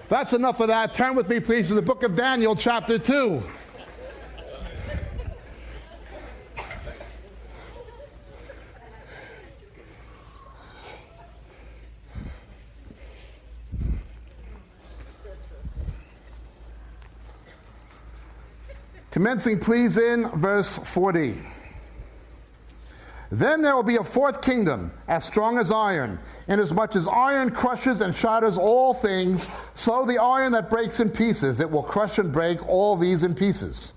That's enough of that. Turn with me, please, to the book of Daniel, chapter 2. Commencing, please, in verse 40. Then there will be a fourth kingdom, as strong as iron. Inasmuch as iron crushes and shatters all things, so the iron that breaks in pieces, it will crush and break all these in pieces.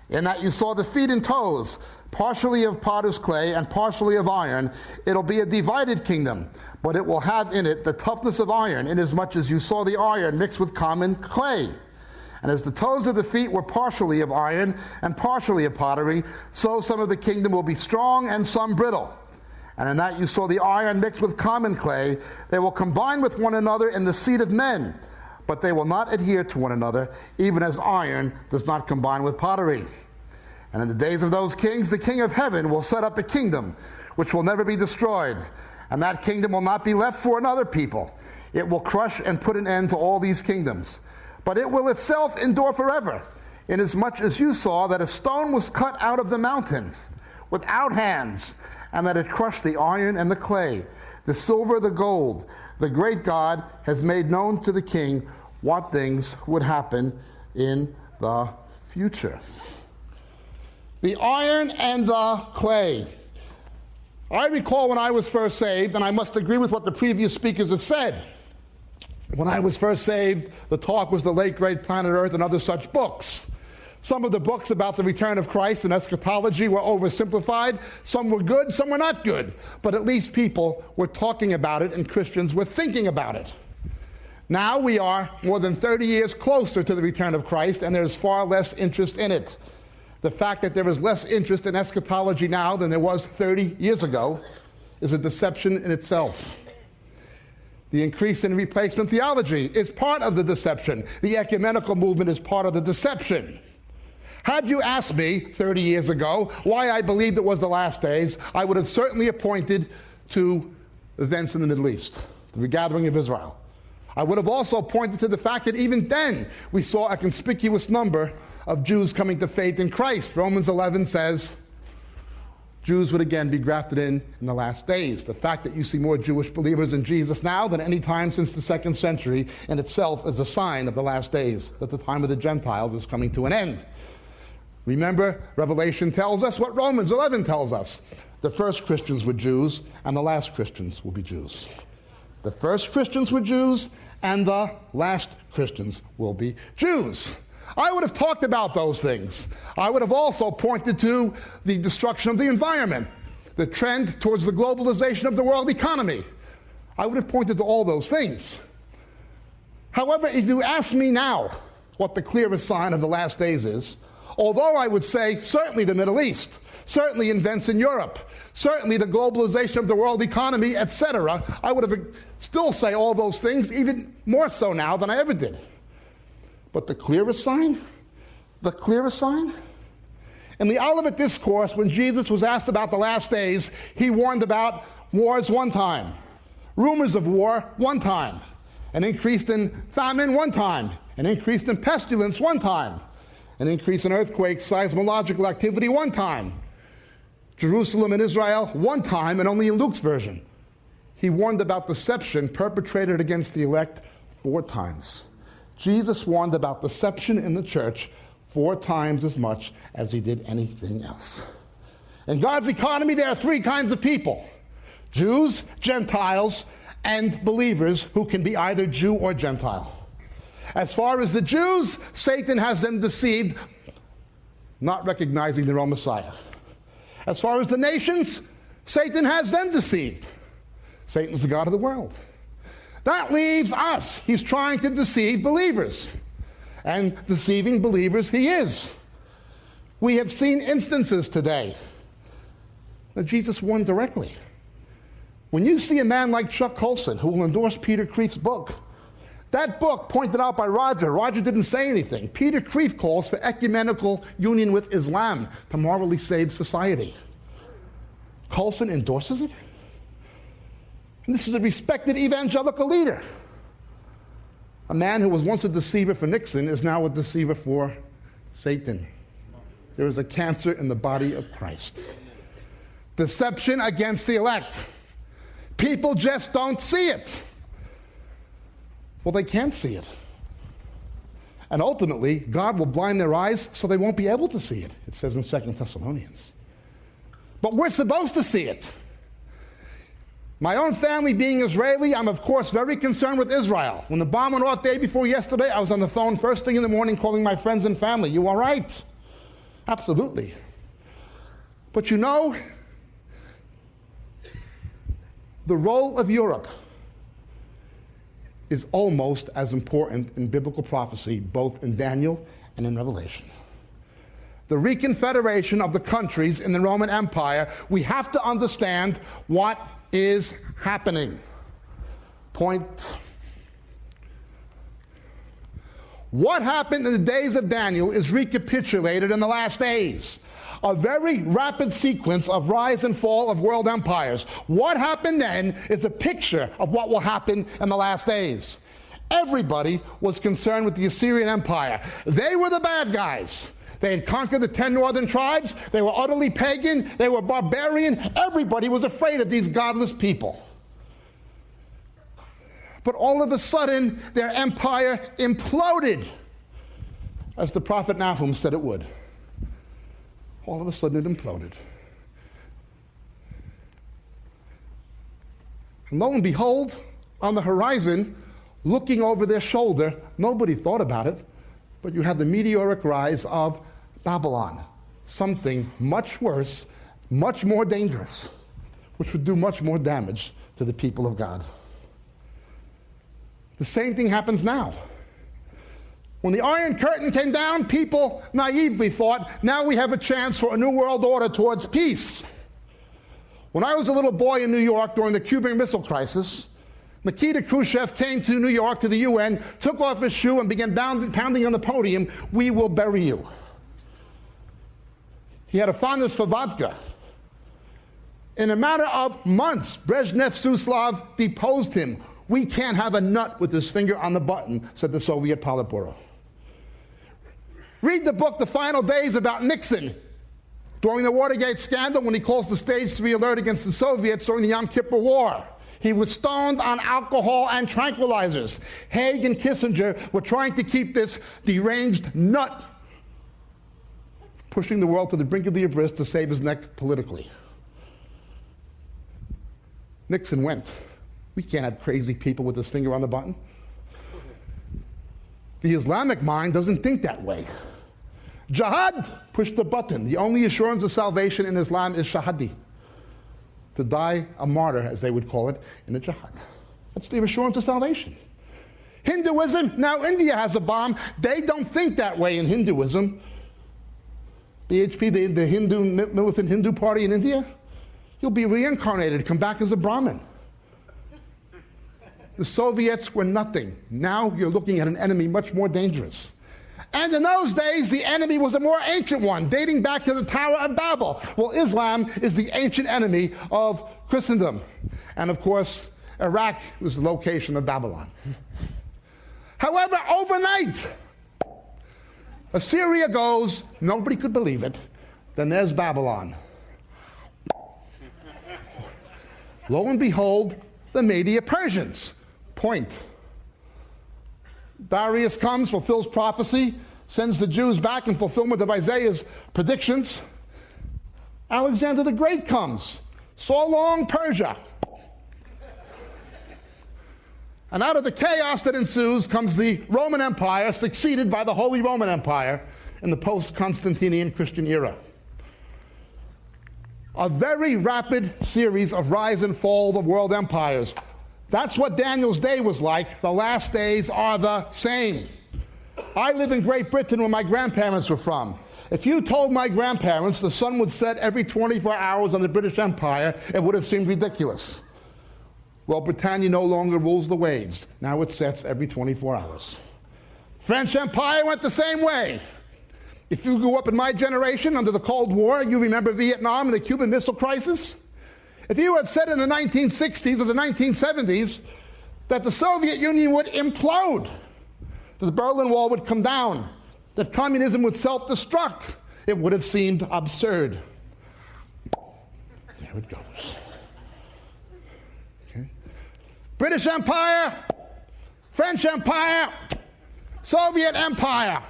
In that you saw the feet and toes, partially of potter's clay and partially of iron. It'll be a divided kingdom, but it will have in it the toughness of iron, inasmuch as you saw the iron mixed with common clay. And as the toes of the feet were partially of iron and partially of pottery, so some of the kingdom will be strong and some brittle. And in that you saw the iron mixed with common clay. They will combine with one another in the seed of men, but they will not adhere to one another, even as iron does not combine with pottery. And in the days of those kings, the King of heaven will set up a kingdom which will never be destroyed. And that kingdom will not be left for another people. It will crush and put an end to all these kingdoms. But it will itself endure forever, inasmuch as you saw that a stone was cut out of the mountain without hands, and that it crushed the iron and the clay, the silver, the gold. The great God has made known to the king what things would happen in the future. The iron and the clay. I recall when I was first saved, and I must agree with what the previous speakers have said. When I was first saved, the talk was the late great Planet Earth and other such books. Some of the books about the return of Christ and eschatology were oversimplified. Some were good, some were not good. But at least people were talking about it and Christians were thinking about it. Now we are more than 30 years closer to the return of Christ, and there's far less interest in it. The fact that there is less interest in eschatology now than there was 30 years ago is a deception in itself. The increase in replacement theology is part of the deception. The ecumenical movement is part of the deception. Had you asked me 30 years ago why I believed it was the last days, I would have certainly pointed to events in the Middle East, the regathering of Israel. I would have also pointed to the fact that even then we saw a conspicuous number of Jews coming to faith in Christ. Romans 11 says Jews would again be grafted in the last days. The fact that you see more Jewish believers in Jesus now than any time since the 2nd century in itself is a sign of the last days, that the time of the Gentiles is coming to an end. Remember, Revelation tells us what Romans 11 tells us. The first Christians were Jews, and the last Christians will be Jews. The first Christians were Jews, and the last Christians will be Jews. I would have talked about those things. I would have also pointed to the destruction of the environment, the trend towards the globalization of the world economy. I would have pointed to all those things. However, if you ask me now what the clearest sign of the last days is, although I would say certainly the Middle East, certainly events in Europe, certainly the globalization of the world economy, etc., I would have still say all those things, even more so now than I ever did. But the clearest sign? The clearest sign? In the Olivet Discourse, when Jesus was asked about the last days, he warned about wars one time, rumors of war one time, an increase in famine one time, an increase in pestilence one time, an increase in earthquakes, seismological activity one time, Jerusalem and Israel one time, and only in Luke's version. He warned about deception perpetrated against the elect 4 times. Jesus warned about deception in the church 4 times as much as he did anything else. In God's economy, there are 3 kinds of people: Jews, Gentiles, and believers who can be either Jew or Gentile. As far as the Jews, Satan has them deceived, not recognizing their own Messiah. As far as the nations, Satan has them deceived. Satan's the god of the world. That leaves us. He's trying to deceive believers. And deceiving believers he is. We have seen instances today that Jesus warned directly. When you see a man like Chuck Colson, who will endorse Peter Kreeft's book, that book pointed out by Roger didn't say anything. Peter Kreeft calls for ecumenical union with Islam to morally save society. Colson endorses it? And this is a respected evangelical leader. A man who was once a deceiver for Nixon is now a deceiver for Satan. There is a cancer in the body of Christ. Deception against the elect. People just don't see it. Well, they can't see it. And ultimately, God will blind their eyes so they won't be able to see it. It says in 2 Thessalonians. But we're supposed to see it. My own family being Israeli, I'm of course very concerned with Israel. When the bomb went off day before yesterday, I was on the phone first thing in the morning calling my friends and family. You all right? Absolutely. But you know, the role of Europe is almost as important in biblical prophecy, both in Daniel and in Revelation. The reconfederation of the countries in the Roman Empire, we have to understand what is happening. Point. What happened in the days of Daniel is recapitulated in the last days. A very rapid sequence of rise and fall of world empires. What happened then is a picture of what will happen in the last days. Everybody was concerned with the Assyrian Empire. They were the bad guys. They had conquered the 10 northern tribes. They were utterly pagan. They were barbarian. Everybody was afraid of these godless people. But all of a sudden, their empire imploded, as the prophet Nahum said it would. All of a sudden it imploded. And lo and behold, on the horizon, looking over their shoulder, nobody thought about it, but you had the meteoric rise of Babylon, something much worse, much more dangerous, which would do much more damage to the people of God. The same thing happens now. When the Iron Curtain came down, people naively thought, now we have a chance for a new world order towards peace. When I was a little boy in New York during the Cuban Missile Crisis, Nikita Khrushchev came to New York, to the UN, took off his shoe and began pounding on the podium, "We will bury you." He had a fondness for vodka. In a matter of months, Brezhnev Suslov deposed him. "We can't have a nut with his finger on the button," said the Soviet Politburo. Read the book, The Final Days, about Nixon during the Watergate scandal when he calls the Stage 3 alert against the Soviets during the Yom Kippur War. He was stoned on alcohol and tranquilizers. Haig and Kissinger were trying to keep this deranged nut pushing the world to the brink of the abyss to save his neck politically. Nixon went. We can't have crazy people with his finger on the button. The Islamic mind doesn't think that way. Jihad, push the button. The only assurance of salvation in Islam is shahadi. To die a martyr, as they would call it, in a jihad. That's the assurance of salvation. Hinduism, now India has a bomb. They don't think that way in Hinduism. BHP, the Hindu, militant Hindu party in India, you'll be reincarnated, come back as a Brahmin. The Soviets were nothing. Now you're looking at an enemy much more dangerous. And in those days, the enemy was a more ancient one, dating back to the Tower of Babel. Well, Islam is the ancient enemy of Christendom. And of course, Iraq was the location of Babylon. However, overnight, Assyria goes, nobody could believe it, then there's Babylon. Lo and behold, the Media-Persians. Point. Darius comes, fulfills prophecy, sends the Jews back in fulfillment of Isaiah's predictions. Alexander the Great comes. So long, Persia. And out of the chaos that ensues comes the Roman Empire, succeeded by the Holy Roman Empire in the post-Constantinian Christian era. A very rapid series of rise and fall of world empires. That's what Daniel's day was like. The last days are the same. I live in Great Britain, where my grandparents were from. If you told my grandparents the sun would set every 24 hours on the British Empire, it would have seemed ridiculous. Well, Britannia no longer rules the waves. Now it sets every 24 hours. French Empire went the same way. If you grew up in my generation under the Cold War, you remember Vietnam and the Cuban Missile Crisis. If you had said in the 1960s or the 1970s that the Soviet Union would implode, that the Berlin Wall would come down, that communism would self-destruct, it would have seemed absurd. There it goes. Okay. British Empire, French Empire, Soviet Empire.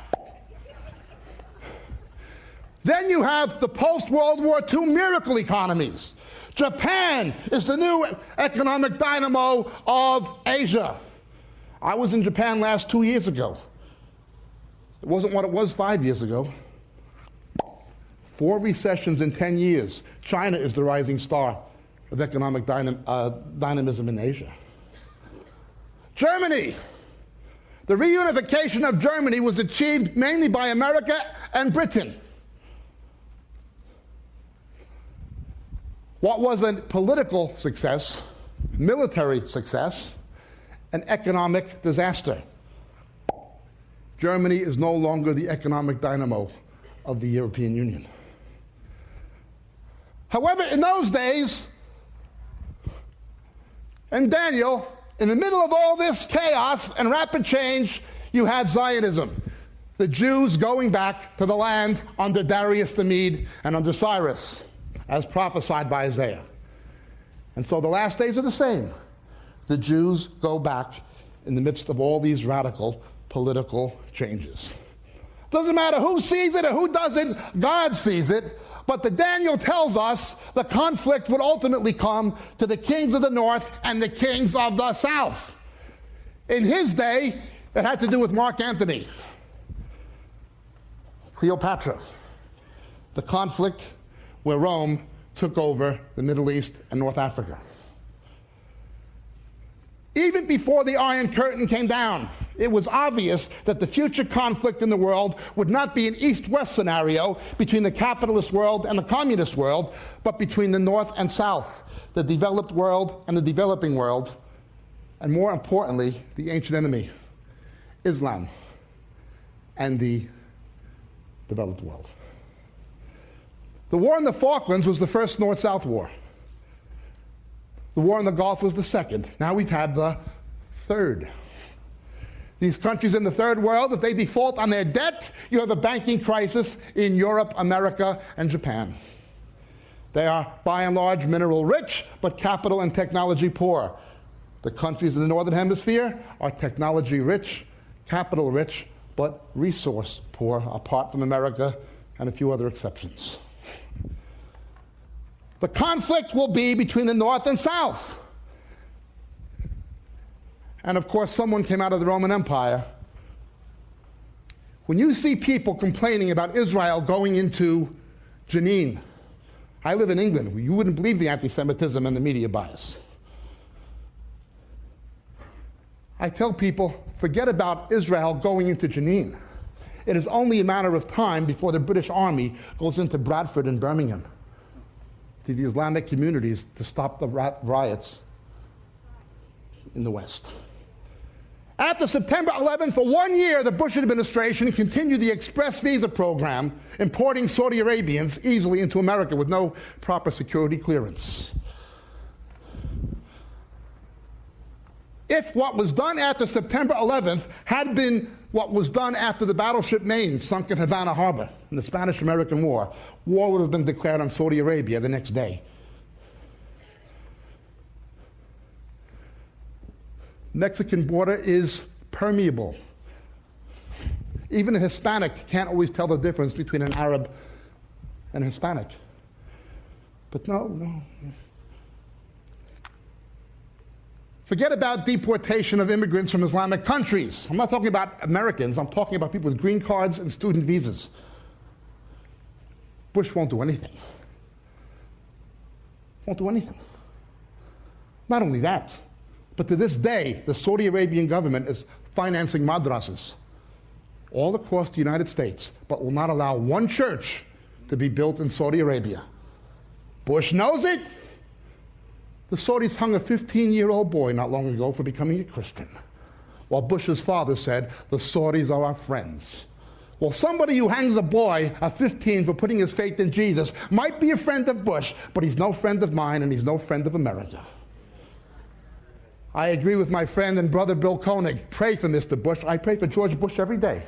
Then you have the post-World War II miracle economies. Japan is the new economic dynamo of Asia. I was in Japan last 2 years ago. It wasn't what it was 5 years ago. 4 recessions in 10 years. China is the rising star of economic dynamism in Asia. Germany. The reunification of Germany was achieved mainly by America and Britain. What was a political success, military success, an economic disaster. Germany is no longer the economic dynamo of the European Union. However, in those days, and Daniel, in the middle of all this chaos and rapid change, you had Zionism, the Jews going back to the land under Darius the Mede and under Cyrus, as prophesied by Isaiah. And so the last days are the same. The Jews go back in the midst of all these radical political changes. Doesn't matter who sees it or who doesn't, God sees it. But the Daniel tells us the conflict would ultimately come to the kings of the north and the kings of the south. In his day, it had to do with Mark Antony, Cleopatra, the conflict where Rome took over the Middle East and North Africa. Even before the Iron Curtain came down, it was obvious that the future conflict in the world would not be an east-west scenario between the capitalist world and the communist world, but between the north and south, the developed world and the developing world, and more importantly, the ancient enemy, Islam, and the developed world. The war in the Falklands was the first North-South war. The war in the Gulf was the second. Now we've had the third. These countries in the third world, if they default on their debt, you have a banking crisis in Europe, America, and Japan. They are, by and large, mineral rich, but capital and technology poor. The countries in the Northern Hemisphere are technology rich, capital rich, but resource poor, apart from America and a few other exceptions. The conflict will be between the North and South. And of course, someone came out of the Roman Empire. When you see people complaining about Israel going into Jenin, I live in England, you wouldn't believe the anti-Semitism and the media bias. I tell people, forget about Israel going into Jenin. It is only a matter of time before the British Army goes into Bradford and Birmingham, to the Islamic communities, to stop the riots in the West. After September 11, for 1 year, the Bush administration continued the express visa program, importing Saudi Arabians easily into America with no proper security clearance. If what was done after September 11th had been what was done after the battleship Maine sunk in Havana Harbor in the Spanish-American War, war would have been declared on Saudi Arabia the next day. Mexican border is permeable. Even a Hispanic can't always tell the difference between an Arab and a Hispanic. But no. Forget about deportation of immigrants from Islamic countries. I'm not talking about Americans. I'm talking about people with green cards and student visas. Bush won't do anything. Won't do anything. Not only that, But to this day, the Saudi Arabian government is financing madrasas all across the United States, but will not allow one church to be built in Saudi Arabia. Bush knows it. The Saudis hung a 15-year-old boy not long ago for becoming a Christian, while Bush's father said, the Saudis are our friends. Well, somebody who hangs a boy at 15 for putting his faith in Jesus might be a friend of Bush, but he's no friend of mine and he's no friend of America. I agree with my friend and brother Bill Koenig. Pray for Mr. Bush. I pray for George Bush every day.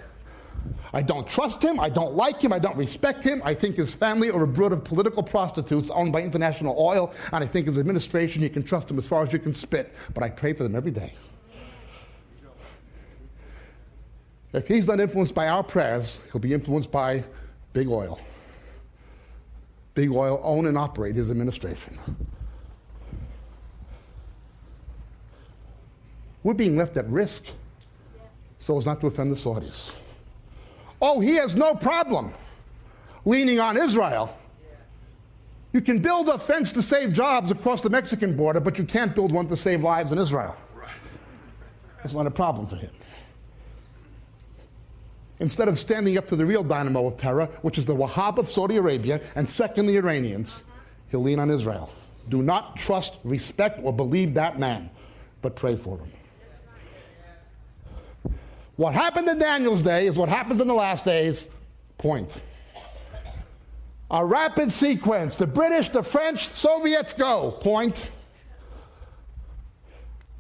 I don't trust him, I don't like him, I don't respect him. I think his family are a brood of political prostitutes owned by international oil, and I think his administration, you can trust him as far as you can spit, but I pray for them every day. If he's not influenced by our prayers, he'll be influenced by big oil. Big oil own and operate his administration. We're being left at risk so as not to offend the Saudis. Oh, he has no problem leaning on Israel. You can build a fence to save jobs across the Mexican border, but you can't build one to save lives in Israel. That's not a problem for him. Instead of standing up to the real dynamo of terror, which is the Wahhab of Saudi Arabia, and second the Iranians, he'll lean on Israel. Do not trust, respect, or believe that man, but pray for him. What happened in Daniel's day is what happens in the last days. Point. A rapid sequence. The British, the French, Soviets go. Point.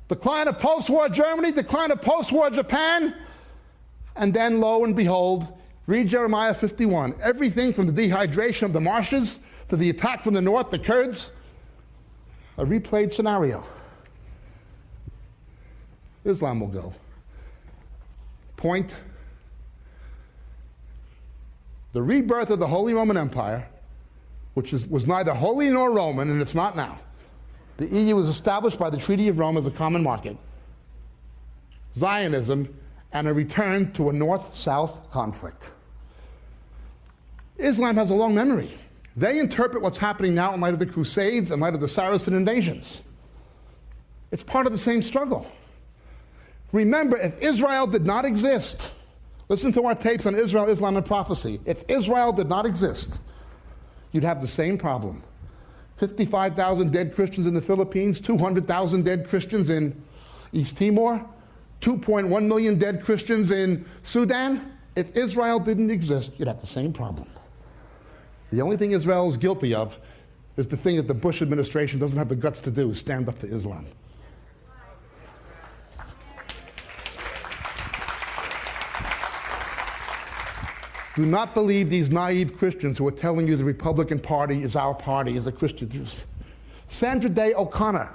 Decline of post-war Germany, decline of post-war Japan, and then lo and behold, read Jeremiah 51. Everything from the dehydration of the marshes to the attack from the north, the Kurds, a replayed scenario. Islam will go. Point. The rebirth of the Holy Roman Empire, which was neither holy nor Roman, and it's not now. The EU was established by the Treaty of Rome as a common market. Zionism and a return to a north-south conflict. Islam has a long memory. They interpret what's happening now in light of the Crusades, in light of the Saracen invasions. It's part of the same struggle. Remember, if Israel did not exist, listen to our tapes on Israel, Islam, and prophecy. If Israel did not exist, you'd have the same problem. 55,000 dead Christians in the Philippines, 200,000 dead Christians in East Timor, 2.1 million dead Christians in Sudan. If Israel didn't exist, you'd have the same problem. The only thing Israel is guilty of is the thing that the Bush administration doesn't have the guts to do, stand up to Islam. Do not believe these naive Christians who are telling you the Republican Party is our party, is a Christian. Sandra Day O'Connor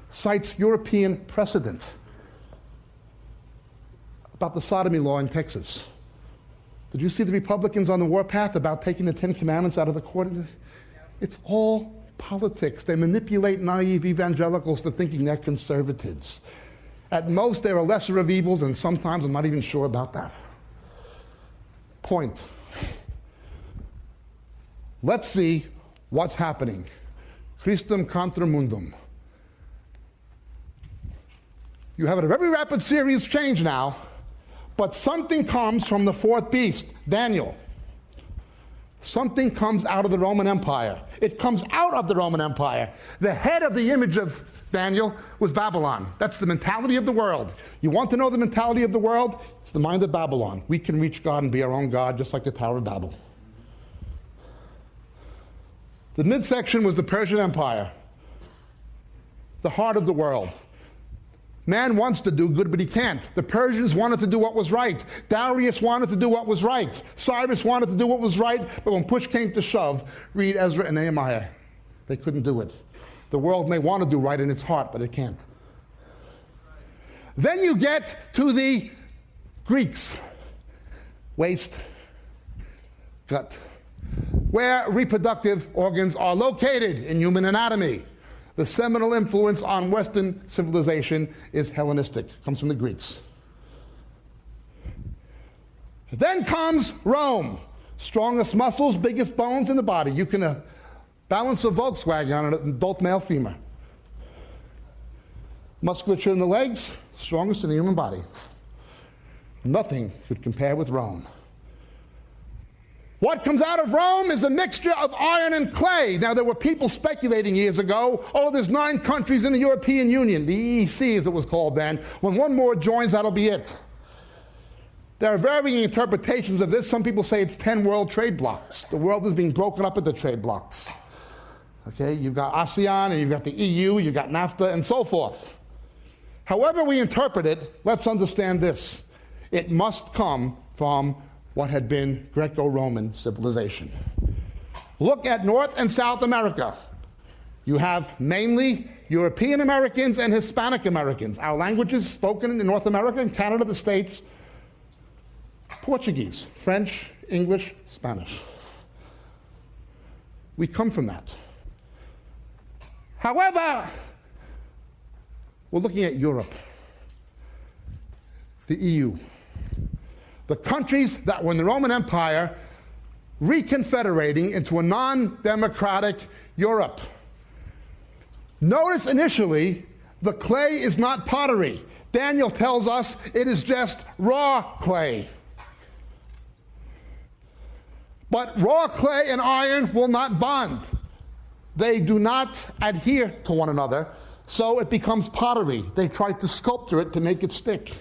cites European precedent about the sodomy law in Texas. Did you see the Republicans on the warpath about taking the Ten Commandments out of the court? It's all politics. They manipulate naive evangelicals to thinking they're conservatives. At most, they're a lesser of evils, and sometimes I'm not even sure about that. Point. Let's see what's happening. Christum contra mundum. You have a very rapid series change now, but something comes from the fourth beast, Daniel. Something comes out of the Roman Empire. It comes out of the Roman Empire. The head of the image of Daniel was Babylon. That's the mentality of the world. You want to know the mentality of the world? It's the mind of Babylon. We can reach God and be our own God, just like the Tower of Babel. The midsection was the Persian Empire, the heart of the world. Man wants to do good, but he can't. The Persians wanted to do what was right. Darius wanted to do what was right. Cyrus wanted to do what was right, but when push came to shove, read Ezra and Nehemiah. They couldn't do it. The world may want to do right in its heart, but it can't. Then you get to the Greeks. Waist, gut, where reproductive organs are located in human anatomy. The seminal influence on Western civilization is Hellenistic, comes from the Greeks. Then comes Rome. Strongest muscles, biggest bones in the body. You can balance a Volkswagen on an adult male femur. Musculature in the legs, strongest in the human body. Nothing could compare with Rome. What comes out of Rome is a mixture of iron and clay. Now, there were people speculating years ago, oh, there's 9 countries in the European Union, the EEC as it was called then. When one more joins, that'll be it. There are varying interpretations of this. Some people say it's 10 world trade blocks. The world is being broken up into trade blocks. Okay, you've got ASEAN, and you've got the EU, you've got NAFTA, and so forth. However we interpret it, let's understand this. It must come from what had been Greco-Roman civilization. Look at North and South America. You have mainly European Americans and Hispanic Americans. Our languages spoken in North America and Canada, the States, Portuguese, French, English, Spanish. We come from that. However, we're looking at Europe, the EU. The countries that were in the Roman Empire reconfederating into a non-democratic Europe. Notice initially, the clay is not pottery. Daniel tells us it is just raw clay. But raw clay and iron will not bond. They do not adhere to one another, so it becomes pottery. They try to sculpture it to make it stick.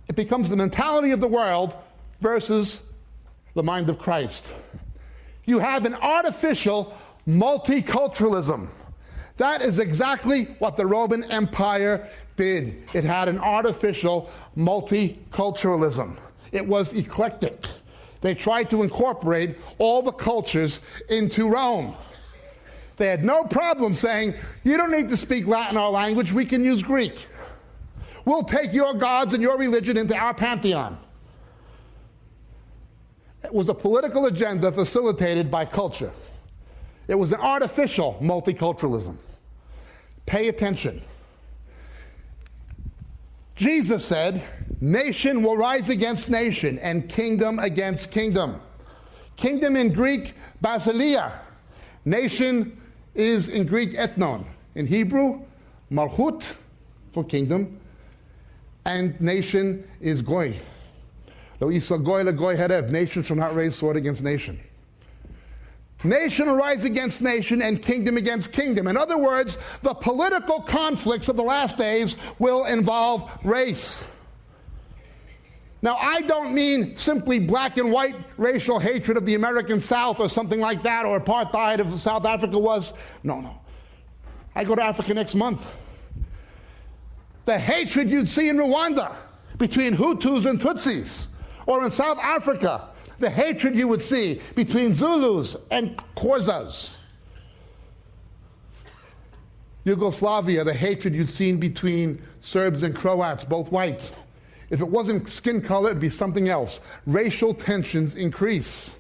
It becomes the mentality of the world versus the mind of Christ. You have an artificial multiculturalism. That is exactly what the Roman Empire did. It had an artificial multiculturalism. It was eclectic. They tried to incorporate all the cultures into Rome. They had no problem saying, you don't need to speak Latin, our language, we can use Greek. We'll take your gods and your religion into our pantheon. It was a political agenda facilitated by culture. It was an artificial multiculturalism. Pay attention. Jesus said, nation will rise against nation and kingdom against kingdom. Kingdom in Greek, basileia. Nation is in Greek ethnon. In Hebrew, malchut for kingdom. And nation is goy. Lo isa goy le goy herev. Nation shall not raise sword against nation. Nation will rise against nation and kingdom against kingdom. In other words, the political conflicts of the last days will involve race. Now, I don't mean simply black and white racial hatred of the American South or something like that, or apartheid of South Africa was. No. I go to Africa next month. The hatred you'd see in Rwanda between Hutus and Tutsis, or in South Africa, the hatred you would see between Zulus and Khorzas. Yugoslavia, the hatred you'd seen between Serbs and Croats, both white. If it wasn't skin color, it'd be something else. Racial tensions increase.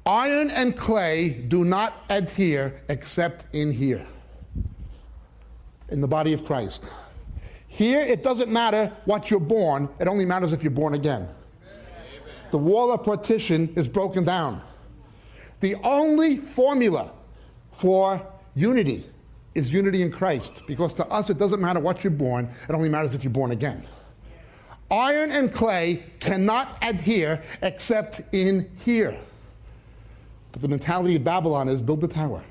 Iron and clay do not adhere except in here, in the body of Christ. Here, it doesn't matter what you're born, it only matters if you're born again. Amen. The wall of partition is broken down. The only formula for unity is unity in Christ, because to us it doesn't matter what you're born, it only matters if you're born again. Iron and clay cannot adhere except in here. But the mentality of Babylon is build the tower.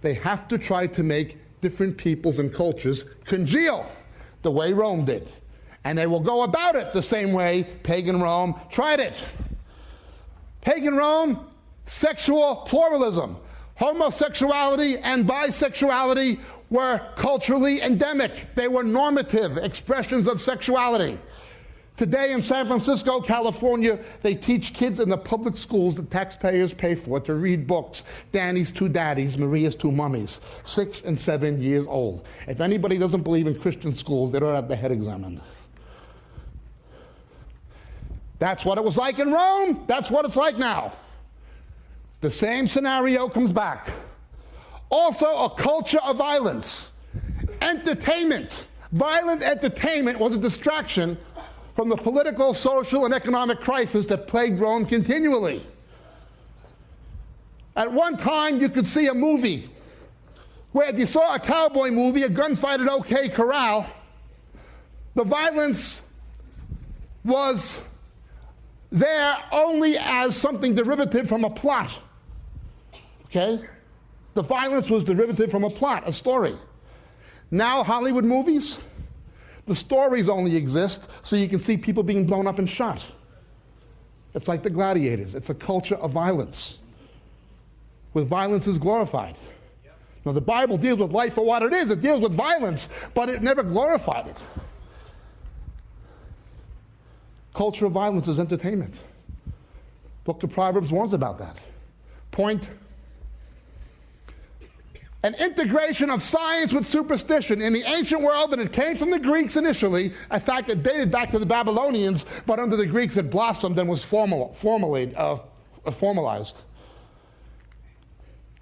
They have to try to make different peoples and cultures congeal the way Rome did. And they will go about it the same way pagan Rome tried it. Pagan Rome, sexual pluralism. Homosexuality and bisexuality were culturally endemic. They were normative expressions of sexuality. Today in San Francisco, California, they teach kids in the public schools that taxpayers pay for to read books. Danny's Two Daddies, Maria's Two Mummies, 6 and 7 years old. If anybody doesn't believe in Christian schools, they don't have their head examined. That's what it was like in Rome. That's what it's like now. The same scenario comes back. Also, a culture of violence. Entertainment. Violent entertainment was a distraction from the political, social, and economic crisis that plagued Rome continually. At one time, you could see a movie where if you saw a cowboy movie, a gunfight at OK Corral, the violence was there only as something derivative from a plot. Okay? The violence was derivative from a plot, a story. Now, Hollywood movies, the stories only exist so you can see people being blown up and shot. It's like the gladiators. It's a culture of violence, where violence is glorified. Now, the Bible deals with life for what it is. It deals with violence, but it never glorified it. Culture of violence is entertainment. Book of Proverbs warns about that. Point: an integration of science with superstition in the ancient world, and it came from the Greeks initially. In fact, it dated back to the Babylonians, but under the Greeks it blossomed and was formalized.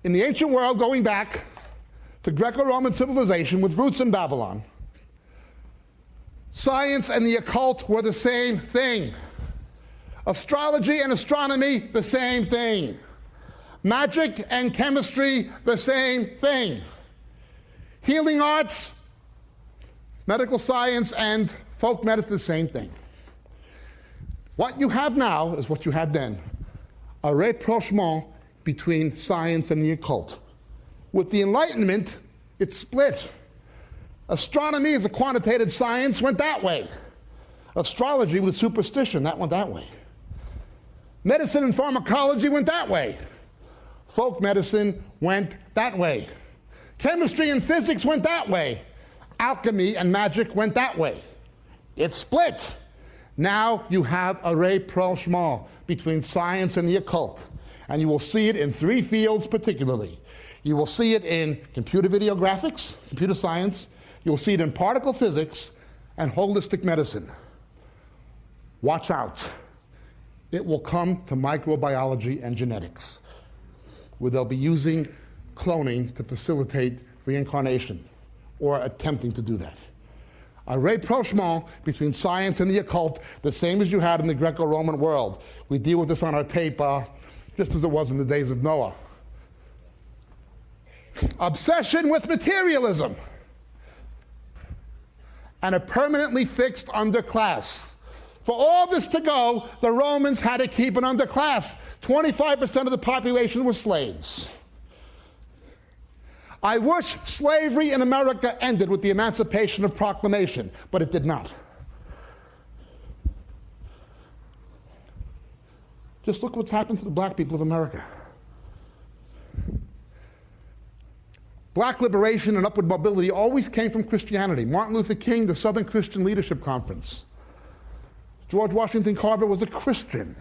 In the ancient world, going back to Greco-Roman civilization with roots in Babylon, science and the occult were the same thing. Astrology and astronomy, the same thing. Magic and chemistry, the same thing. Healing arts, medical science, and folk medicine, the same thing. What you have now is what you had then. A rapprochement between science and the occult. With the Enlightenment, it split. Astronomy as a quantitative science went that way. Astrology with superstition, that went that way. Medicine and pharmacology went that way. Folk medicine went that way. Chemistry and physics went that way. Alchemy and magic went that way. It split. Now you have a rapprochement between science and the occult. And you will see it in three fields particularly. You will see it in computer video graphics, computer science. You'll see it in particle physics and holistic medicine. Watch out. It will come to microbiology and genetics, where they'll be using cloning to facilitate reincarnation, or attempting to do that. A rapprochement between science and the occult, the same as you had in the Greco-Roman world. We deal with this on our tape just as it was in the days of Noah. Obsession with materialism and a permanently fixed underclass. For all this to go, the Romans had to keep an underclass. 25% of the population were slaves. I wish slavery in America ended with the Emancipation of Proclamation, but it did not. Just look what's happened to the black people of America. Black liberation and upward mobility always came from Christianity. Martin Luther King, the Southern Christian Leadership Conference. George Washington Carver was a Christian.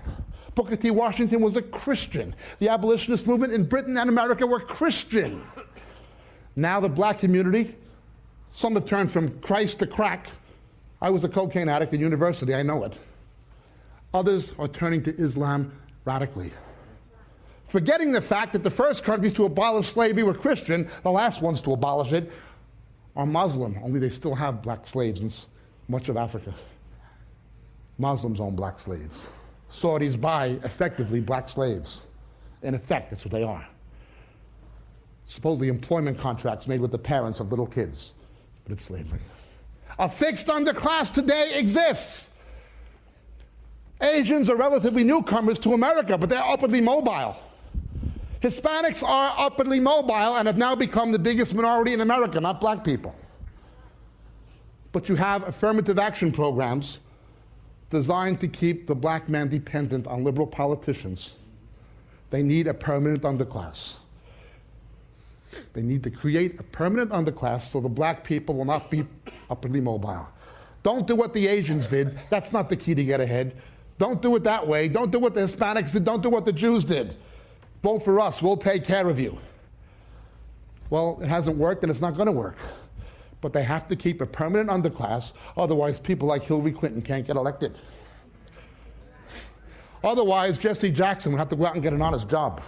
Booker T. Washington was a Christian. The abolitionist movement in Britain and America were Christian. Now the black community, some have turned from Christ to crack. I was a cocaine addict at university, I know it. Others are turning to Islam radically. Forgetting the fact that the first countries to abolish slavery were Christian, the last ones to abolish it are Muslim, only they still have black slaves in much of Africa. Muslims own black slaves. Saudis buy, effectively, black slaves. In effect, that's what they are. Supposedly employment contracts made with the parents of little kids, but it's slavery. A fixed underclass today exists. Asians are relatively newcomers to America, but they're upwardly mobile. Hispanics are upwardly mobile and have now become the biggest minority in America, not black people. But you have affirmative action programs designed to keep the black man dependent on liberal politicians. They need a permanent underclass. They need to create a permanent underclass so the black people will not be upwardly mobile. Don't do what the Asians did. That's not the key to get ahead. Don't do it that way. Don't do what the Hispanics did. Don't do what the Jews did. Vote for us. We'll take care of you. Well, it hasn't worked and it's not going to work. But they have to keep a permanent underclass, otherwise people like Hillary Clinton can't get elected. Otherwise, Jesse Jackson will have to go out and get an honest job.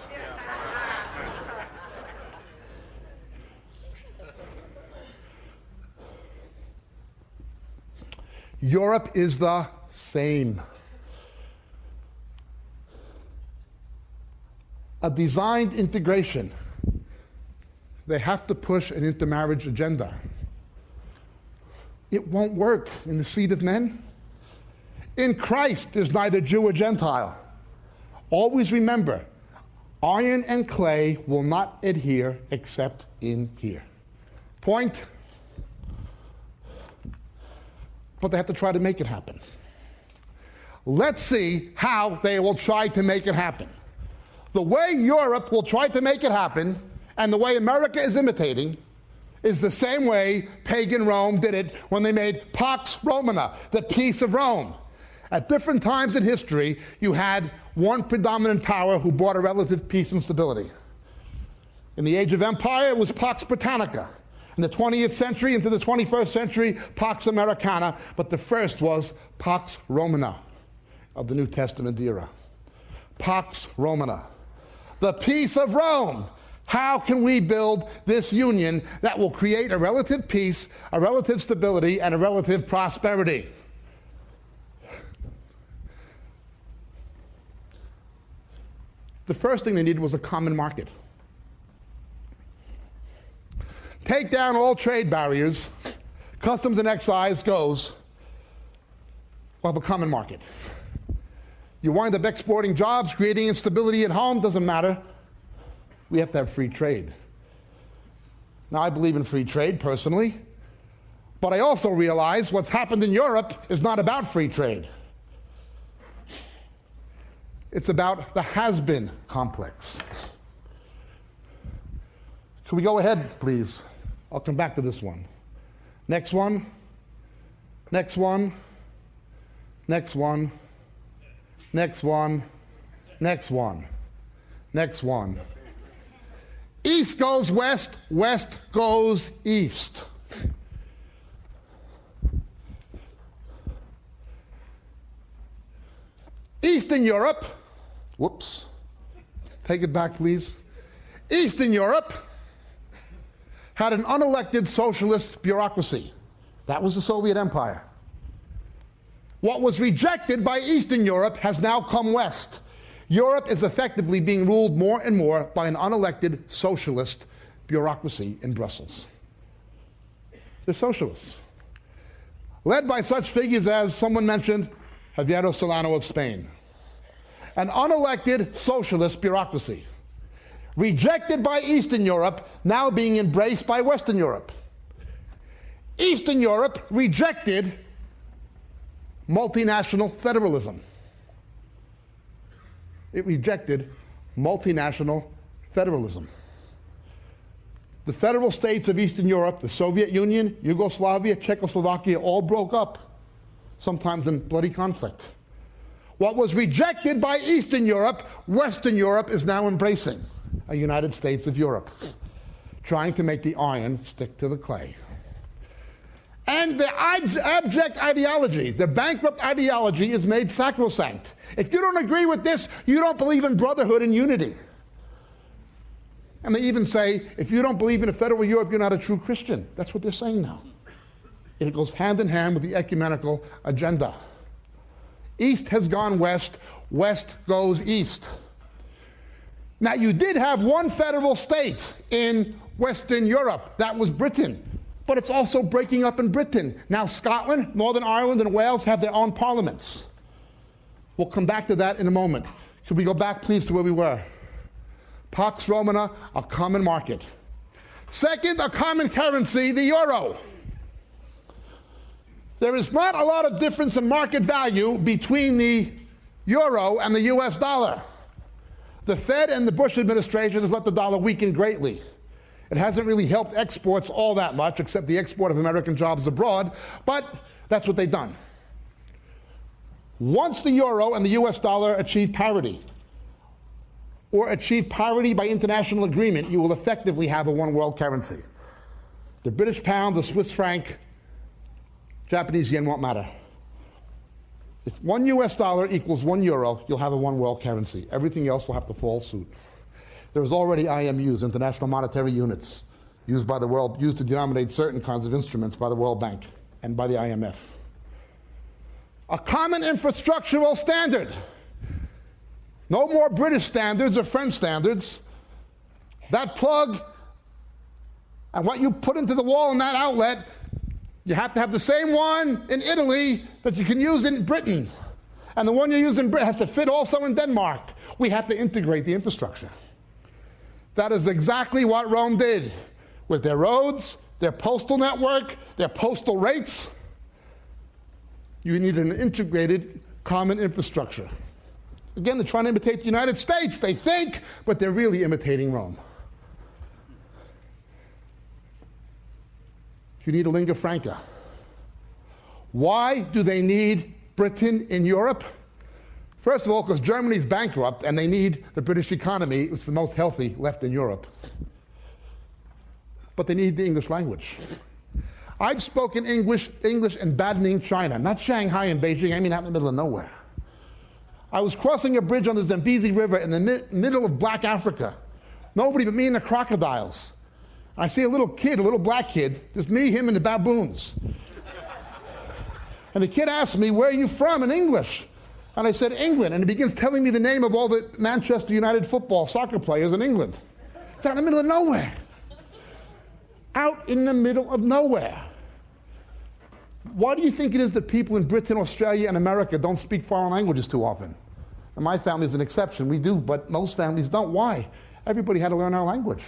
Europe is the same. a designed integration. They have to push an intermarriage agenda. It won't work in the seed of men. In Christ, there's neither Jew or Gentile. Always remember, iron and clay will not adhere except in here. Point. But they have to try to make it happen. Let's see how they will try to make it happen. The way Europe will try to make it happen, and the way America is imitating, is the same way pagan Rome did it when they made Pax Romana, the peace of Rome. At different times in history, you had one predominant power who brought a relative peace and stability. In the age of empire, it was Pax Britannica. In the 20th century into the 21st century, Pax Americana, but the first was Pax Romana of the New Testament era. Pax Romana, the peace of Rome. How can we build this union that will create a relative peace, a relative stability, and a relative prosperity? The first thing they needed was a common market. Take down all trade barriers, customs and excise goes, we'll have a common market. You wind up exporting jobs, creating instability at home, doesn't matter. We have to have free trade. Now, I believe in free trade personally, but I also realize what's happened in Europe is not about free trade. It's about the has-been complex. Can we go ahead, please? I'll come back to this one. Next one. Next one. Next one. Next one. Next one. Next one. East goes west, west goes east. Eastern Europe, whoops, take it back, please. Eastern Europe had an unelected socialist bureaucracy. That was the Soviet Empire. What was rejected by Eastern Europe has now come west. Europe is effectively being ruled more and more by an unelected socialist bureaucracy in Brussels. They're socialists. Led by such figures as someone mentioned, Javier Solano of Spain. An unelected socialist bureaucracy. Rejected by Eastern Europe, now being embraced by Western Europe. Eastern Europe rejected multinational federalism. It rejected multinational federalism. The federal states of Eastern Europe, the Soviet Union, Yugoslavia, Czechoslovakia, all broke up, sometimes in bloody conflict. What was rejected by Eastern Europe, Western Europe is now embracing. A United States of Europe, trying to make the iron stick to the clay. And the abject ideology, the bankrupt ideology, is made sacrosanct. If you don't agree with this, you don't believe in brotherhood and unity. And they even say, if you don't believe in a federal Europe, you're not a true Christian. That's what they're saying now. It goes hand in hand with the ecumenical agenda. East has gone west, west goes east. Now, you did have one federal state in Western Europe. That was Britain. But it's also breaking up in Britain. Now, Scotland, Northern Ireland, and Wales have their own parliaments. We'll come back to that in a moment. Could we go back, please, to where we were? Pax Romana, a common market. Second, a common currency, the euro. There is not a lot of difference in market value between the euro and the US dollar. The Fed and the Bush administration has let the dollar weaken greatly. It hasn't really helped exports all that much, except the export of American jobs abroad, but that's what they've done. Once the euro and the US dollar achieve parity, or achieve parity by international agreement, you will effectively have a one world currency. The British pound, the Swiss franc, Japanese yen won't matter. If 1 US dollar equals 1 euro, you'll have a one world currency. Everything else will have to follow suit. There's already IMUs, international monetary units, used to denominate certain kinds of instruments by the World Bank and by the IMF. A common infrastructural standard. No more British standards or French standards. That plug and what you put into the wall in that outlet, you have to have the same one in Italy that you can use in Britain. And the one you use in Britain has to fit also in Denmark. We have to integrate the infrastructure. That is exactly what Rome did with their roads, their postal network, their postal rates. You need an integrated common infrastructure. Again, they're trying to imitate the United States, they think, but they're really imitating Rome. You need a lingua franca. Why do they need Britain in Europe? First of all, because Germany's bankrupt and they need the British economy. It's the most healthy left in Europe. But they need the English language. I've spoken English in Badening, China, not Shanghai and Beijing, I mean out in the middle of nowhere. I was crossing a bridge on the Zambezi River in the middle of Black Africa. Nobody but me and the crocodiles. I see a little kid, a little black kid, just me, him, and the baboons. And the kid asked me, "Where are you from?" in English. And I said, "England." And he begins telling me the name of all the Manchester United football soccer players in England. It's out in the middle of nowhere. Out in the middle of nowhere. Why do you think it is that people in Britain, Australia, and America don't speak foreign languages too often? And my family is an exception. We do, but most families don't. Why? Everybody had to learn our language.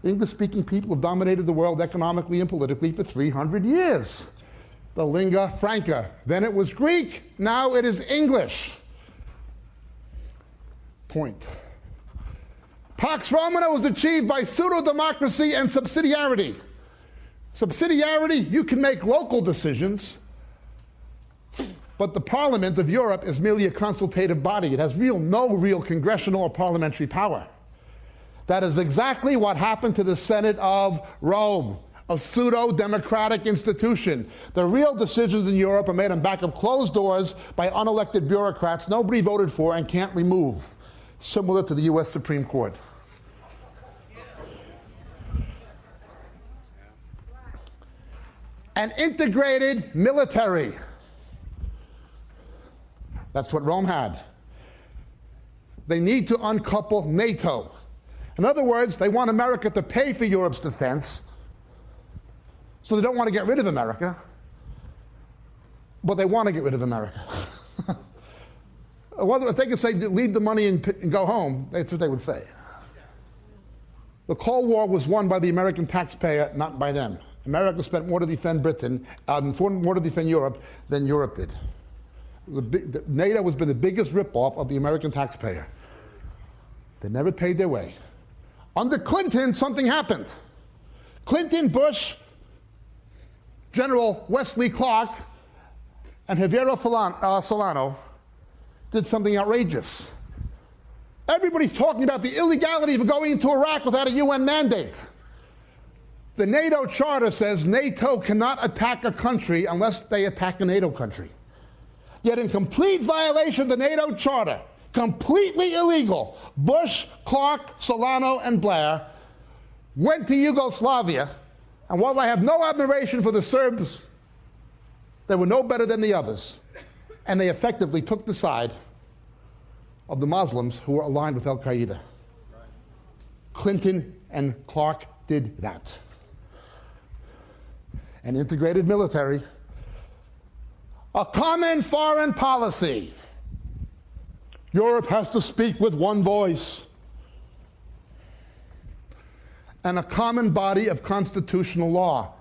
English-speaking people have dominated the world economically and politically for 300 years. The lingua franca. Then it was Greek, now it is English. Point. Pax Romana was achieved by pseudo-democracy and subsidiarity. Subsidiarity, you can make local decisions, but the Parliament of Europe is merely a consultative body. It has no real congressional or parliamentary power. That is exactly what happened to the Senate of Rome, a pseudo-democratic institution. The real decisions in Europe are made on back of closed doors by unelected bureaucrats nobody voted for and can't remove, similar to the US Supreme Court. An integrated military. That's what Rome had. They need to uncouple NATO. In other words, they want America to pay for Europe's defense, so they don't want to get rid of America, but they want to get rid of America. Well, if they could say, leave the money and go home, that's what they would say. The Cold War was won by the American taxpayer, not by them. America spent more to defend Britain, more to defend Europe than Europe did. NATO has been the biggest ripoff of the American taxpayer. They never paid their way. Under Clinton, something happened. Clinton, Bush, General Wesley Clark, and Javier Solano did something outrageous. Everybody's talking about the illegality of going into Iraq without a UN mandate. The NATO Charter says NATO cannot attack a country unless they attack a NATO country. Yet in complete violation of the NATO Charter, completely illegal, Bush, Clark, Solano, and Blair went to Yugoslavia, and while I have no admiration for the Serbs, they were no better than the others, and they effectively took the side of the Muslims who were aligned with Al-Qaeda. Clinton and Clark did that. An integrated military, a common foreign policy. Europe has to speak with one voice. And a common body of constitutional law.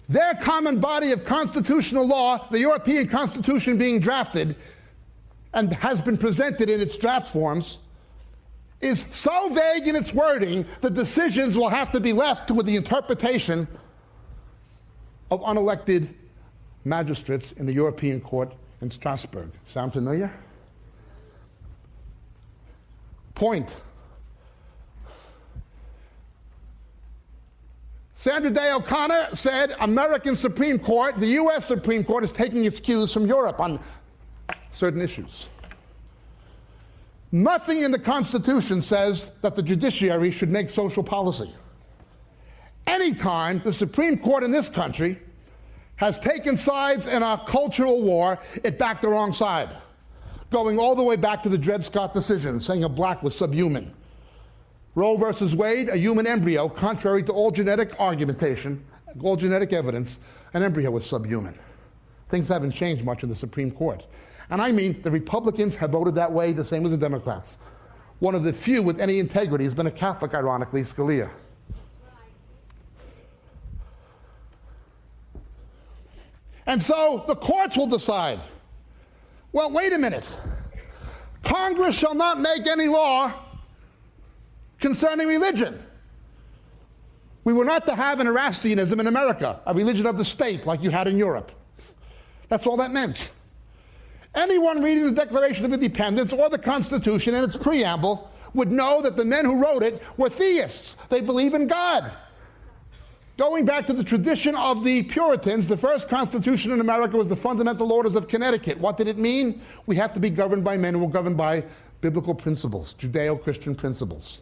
Their common body of constitutional law, the European Constitution being drafted and has been presented in its draft forms, is so vague in its wording that decisions will have to be left to the interpretation of unelected magistrates in the European Court in Strasbourg. Sound familiar? Point. Sandra Day O'Connor said American Supreme Court, the US Supreme Court, is taking its cues from Europe on certain issues. Nothing in the Constitution says that the judiciary should make social policy. Anytime the Supreme Court in this country has taken sides in a cultural war, it backed the wrong side. going all the way back to the Dred Scott decision, saying a black was subhuman. Roe versus Wade, a human embryo, contrary to all genetic argumentation, all genetic evidence, an embryo was subhuman. Things haven't changed much in the Supreme Court. And I mean, the Republicans have voted that way the same as the Democrats. One of the few with any integrity has been a Catholic, ironically, Scalia. And so the courts will decide. Well, wait a minute. Congress shall not make any law concerning religion. We were not to have an Erastianism in America, a religion of the state like you had in Europe. That's all that meant. Anyone reading the Declaration of Independence or the Constitution and its preamble would know that the men who wrote it were theists. They believe in God. Going back to the tradition of the Puritans, the first Constitution in America was the Fundamental Orders of Connecticut. What did it mean? We have to be governed by men who are governed by biblical principles, Judeo-Christian principles.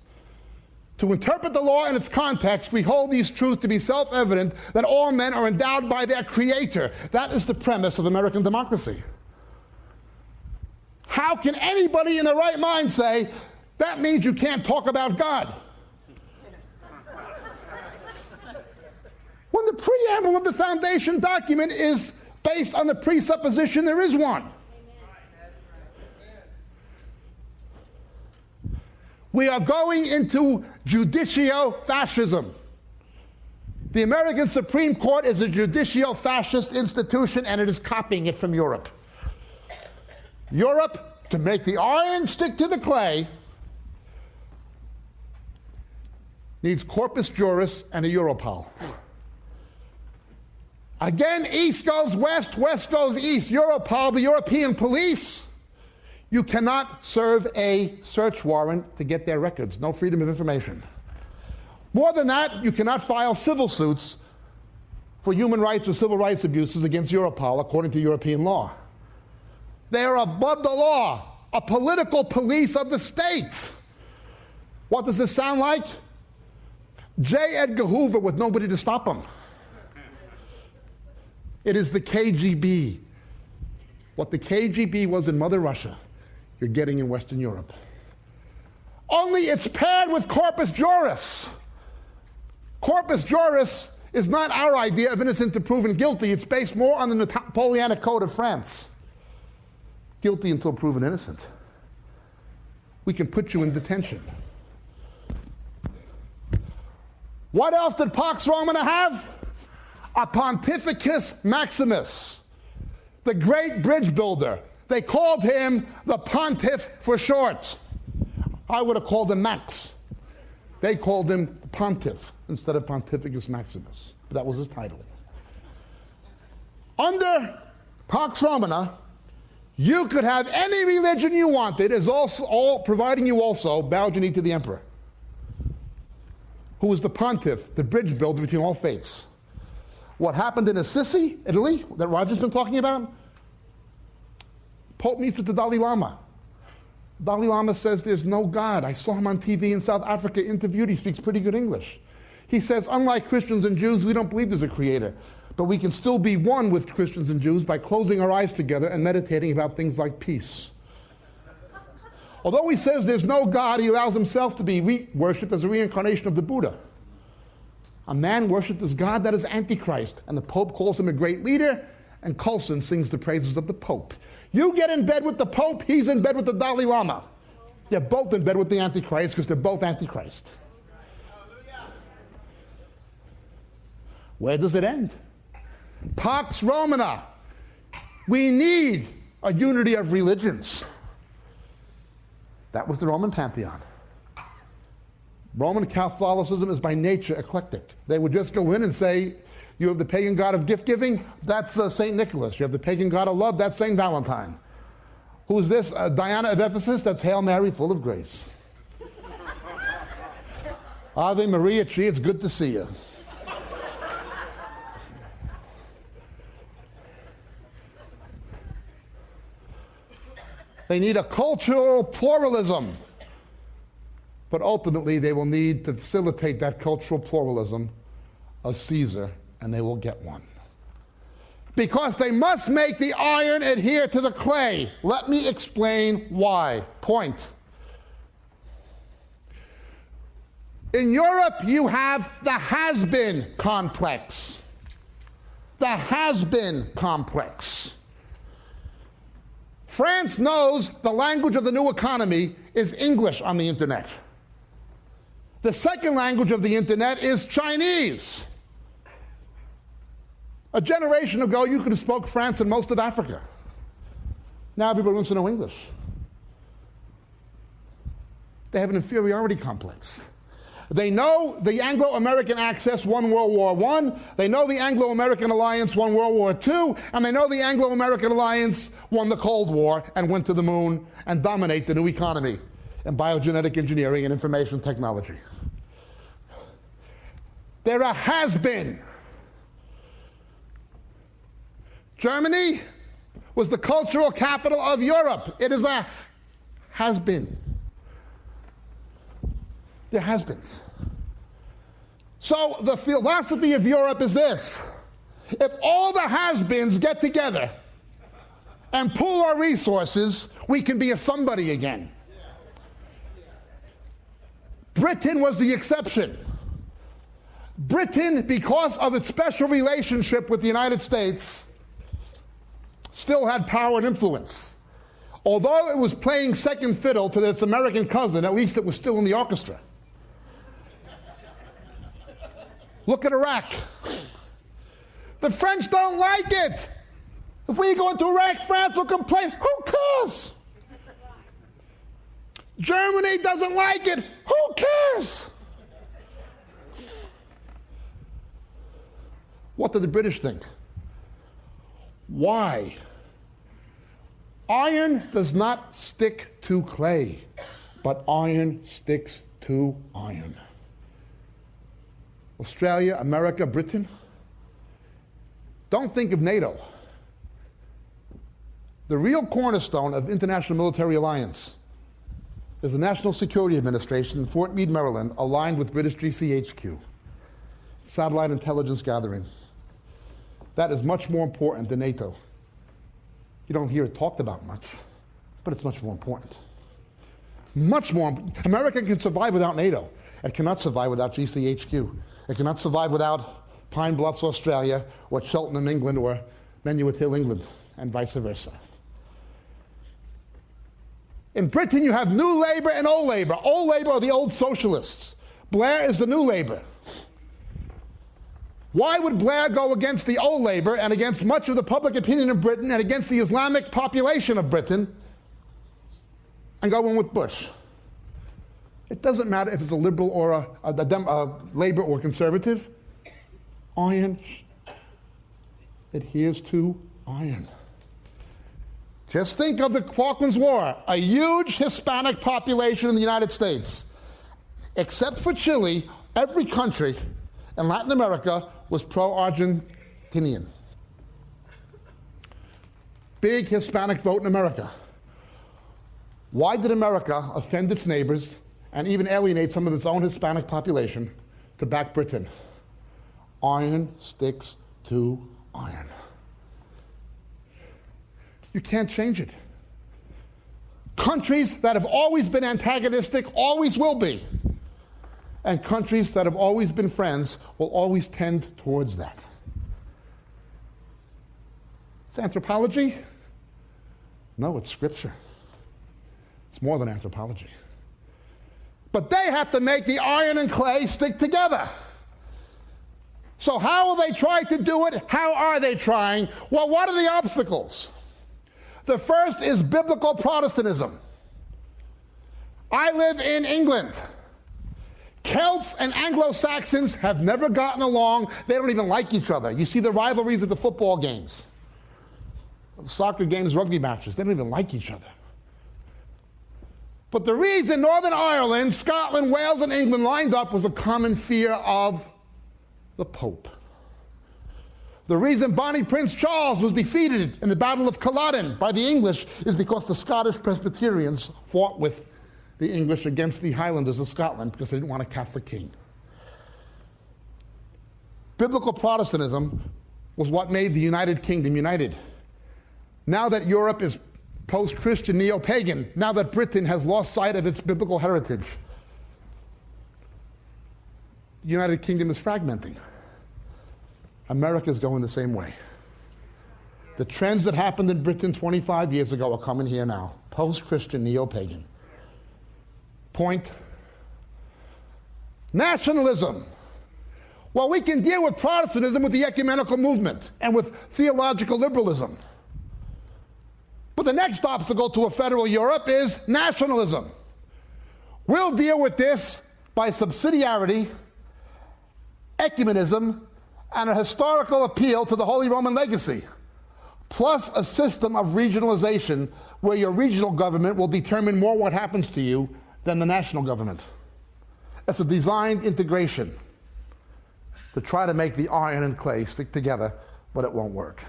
To interpret the law in its context, we hold these truths to be self-evident that all men are endowed by their Creator. That is the premise of American democracy. How can anybody in their right mind say, that means you can't talk about God? When the preamble of the foundation document is based on the presupposition there is one. We are going into judicio-fascism. The American Supreme Court is a judicio-fascist institution, and it is copying it from Europe. Europe, to make the iron stick to the clay, needs corpus juris and a Europol. Again, east goes west, west goes east. Europol, the European police. You cannot serve a search warrant to get their records. No freedom of information. More than that, you cannot file civil suits for human rights or civil rights abuses against Europol, according to European law. They are above the law, a political police of the state. What does this sound like? J. Edgar Hoover with nobody to stop him. It is the KGB. What the KGB was in Mother Russia, you're getting in Western Europe. Only it's paired with corpus juris. Corpus juris is not our idea of innocent to proven guilty. It's based more on the Napoleonic Code of France. Guilty until proven innocent. We can put you in detention. What else did Pax Romana have? A Pontificus Maximus, the great bridge builder. They called him the Pontiff for short. I would have called him Max. They called him Pontiff instead of Pontificus Maximus. That was his title. Under Pax Romana, you could have any religion you wanted, as all providing you also bowed your knee to the emperor, who was the pontiff, the bridge builder between all faiths. What happened in Assisi, Italy, that Roger's been talking about? Pope meets with the Dalai Lama. Dalai Lama says there's no God. I saw him on TV in South Africa, interviewed. He speaks pretty good English. He says, unlike Christians and Jews, we don't believe there's a creator. But we can still be one with Christians and Jews by closing our eyes together and meditating about things like peace. Although he says there's no God, he allows himself to be worshipped as a reincarnation of the Buddha. A man worshipped as God, that is Antichrist. And the Pope calls him a great leader, and Coulson sings the praises of the Pope. You get in bed with the Pope, he's in bed with the Dalai Lama. They're both in bed with the Antichrist because they're both Antichrist. Where does it end? Pax Romana. We need a unity of religions. That was the Roman pantheon. Roman Catholicism is by nature eclectic. They would just go in and say, you have the pagan god of gift giving, that's St. Nicholas. You have the pagan god of love, that's St. Valentine. Who's this? Diana of Ephesus, that's Hail Mary, full of grace. Ave Maria, Tree, it's good to see you. They need a cultural pluralism. But ultimately, they will need to facilitate that cultural pluralism of Caesar, and they will get one. Because they must make the iron adhere to the clay. Let me explain why. Point. In Europe, you have the has-been complex. The has-been complex. France knows the language of the new economy is English on the internet. The second language of the internet is Chinese. A generation ago, you could have spoke French in most of Africa. Now everybody wants to know English. They have an inferiority complex. They know the Anglo-American Axis won World War I, they know the Anglo-American Alliance won World War II, and they know the Anglo-American Alliance won the Cold War and went to the moon and dominate the new economy in biogenetic engineering and information technology. They're a has-been. Germany was the cultural capital of Europe. It is a has-been. They're has-beens. So the philosophy of Europe is this: if all the has-beens get together and pool our resources, we can be a somebody again. Britain was the exception. Britain, because of its special relationship with the United States, still had power and influence. Although it was playing second fiddle to its American cousin, at least it was still in the orchestra. Look at Iraq. The French don't like it. If we go into Iraq, France will complain. Who cares? Germany doesn't like it. Who cares? What did the British think? Why? Iron does not stick to clay, but iron sticks to iron. Australia, America, Britain. Don't think of NATO. The real cornerstone of international military alliance is the National Security Administration in Fort Meade, Maryland, aligned with British GCHQ, satellite intelligence gathering. That is much more important than NATO. You don't hear it talked about much, but it's much more important. Much more. America can survive without NATO. It cannot survive without GCHQ. It cannot survive without Pine Bluffs, Australia, or Cheltenham, England, or Menuet Hill, England, and vice versa. In Britain, you have New Labour and Old Labour. Old Labour are the old socialists. Blair is the New Labour. Why would Blair go against the Old Labour and against much of the public opinion of Britain and against the Islamic population of Britain and go in with Bush? It doesn't matter if it's a liberal or a Labour or conservative. Iron adheres to iron. Just think of the Falklands War, a huge Hispanic population in the United States. Except for Chile, every country in Latin America was pro-Argentinian. Big Hispanic vote in America. Why did America offend its neighbors and even alienate some of its own Hispanic population to back Britain? Iron sticks to iron. You can't change it. Countries that have always been antagonistic always will be. And countries that have always been friends will always tend towards that. It's anthropology? No, it's scripture. It's more than anthropology. But they have to make the iron and clay stick together. So how will they try to do it? How are they trying? Well, what are the obstacles? The first is biblical Protestantism. I live in England. Celts and Anglo-Saxons have never gotten along. They don't even like each other. You see the rivalries at the football games, the soccer games, rugby matches. They don't even like each other. But the reason Northern Ireland, Scotland, Wales, and England lined up was a common fear of the Pope. The reason Bonnie Prince Charles was defeated in the Battle of Culloden by the English is because the Scottish Presbyterians fought with the English against the Highlanders of Scotland because they didn't want a Catholic king. Biblical Protestantism was what made the United Kingdom united. Now that Europe is post-Christian, neo-pagan, now that Britain has lost sight of its biblical heritage, the United Kingdom is fragmenting. America is going the same way. The trends that happened in Britain 25 years ago are coming here now. Post-Christian, neo-pagan. Point. Nationalism. Well, we can deal with Protestantism with the ecumenical movement and with theological liberalism. But the next obstacle to a federal Europe is nationalism. We'll deal with this by subsidiarity, ecumenism, and a historical appeal to the Holy Roman legacy, plus a system of regionalization where your regional government will determine more what happens to you than the national government. It's a designed integration to try to make the iron and clay stick together, but it won't work.